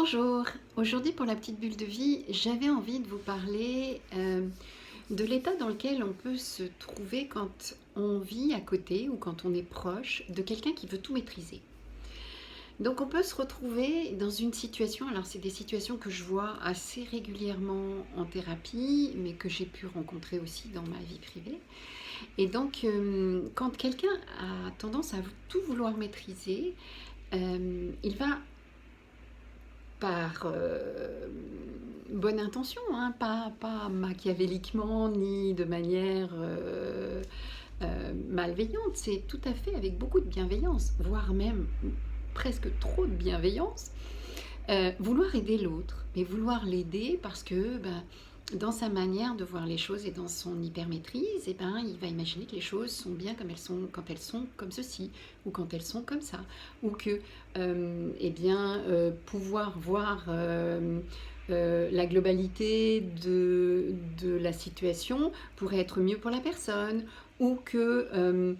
Bonjour, aujourd'hui pour la petite bulle de vie, j'avais envie de vous parler de l'état dans lequel on peut se trouver quand on vit à côté ou quand on est proche de quelqu'un qui veut tout maîtriser. Donc on peut se retrouver dans une situation, alors c'est des situations que je vois assez régulièrement en thérapie, mais que j'ai pu rencontrer aussi dans ma vie privée. Et donc quand quelqu'un a tendance à tout vouloir maîtriser, il va par bonne intention, hein, pas machiavéliquement ni de manière malveillante, c'est tout à fait avec beaucoup de bienveillance, voire même presque trop de bienveillance, vouloir aider l'autre, mais vouloir l'aider parce que dans sa manière de voir les choses et dans son hypermaîtrise, il va imaginer que les choses sont bien comme elles sont quand elles sont comme ceci, ou quand elles sont comme ça, ou que pouvoir voir la globalité de la situation pourrait être mieux pour la personne, ou que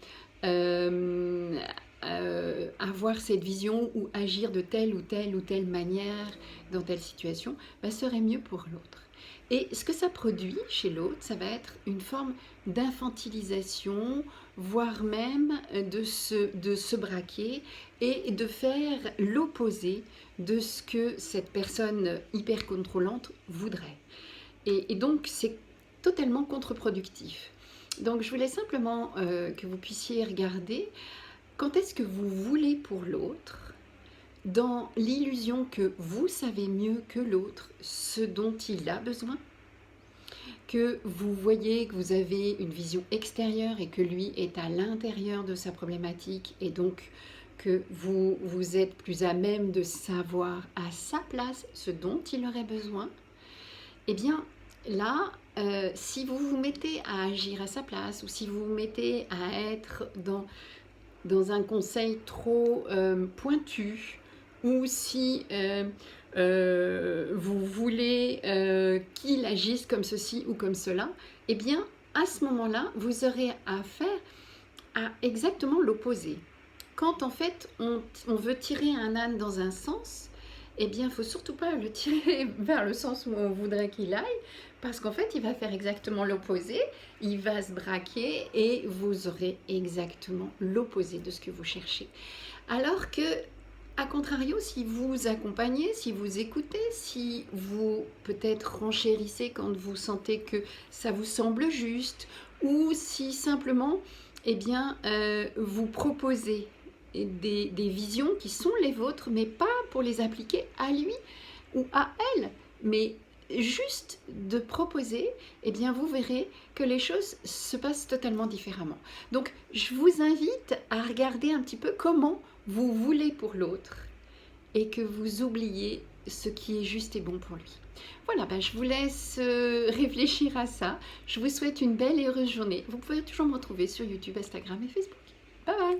avoir cette vision ou agir de telle ou telle ou telle manière dans telle situation serait mieux pour l'autre. Et ce que ça produit chez l'autre, ça va être une forme d'infantilisation, voire même de se braquer et de faire l'opposé de ce que cette personne hyper contrôlante voudrait. Et donc c'est totalement contre-productif. Donc je voulais simplement que vous puissiez regarder quand est-ce que vous voulez pour l'autre, dans l'illusion que vous savez mieux que l'autre ce dont il a besoin, que vous voyez que vous avez une vision extérieure et que lui est à l'intérieur de sa problématique et donc que vous êtes plus à même de savoir à sa place ce dont il aurait besoin, et bien là, si vous vous mettez à agir à sa place ou si vous vous mettez à être dans un conseil trop pointu, ou si vous voulez qu'il agisse comme ceci ou comme cela, eh bien à ce moment-là, vous aurez affaire à exactement l'opposé. Quand en fait on veut tirer un âne dans un sens, eh bien il ne faut surtout pas le tirer vers le sens où on voudrait qu'il aille, parce qu'en fait il va faire exactement l'opposé, il va se braquer et vous aurez exactement l'opposé de ce que vous cherchez. Alors que, à contrario, si vous accompagnez, si vous écoutez, si vous peut-être renchérissez quand vous sentez que ça vous semble juste, ou si simplement vous proposez des visions qui sont les vôtres, mais pas pour les appliquer à lui ou à elle, mais juste de proposer, eh bien vous verrez que les choses se passent totalement différemment. Donc je vous invite à regarder un petit peu comment vous voulez pour l'autre et que vous oubliez ce qui est juste et bon pour lui. Voilà, je vous laisse réfléchir à ça. Je vous souhaite une belle et heureuse journée. Vous pouvez toujours me retrouver sur YouTube, Instagram et Facebook. Bye bye!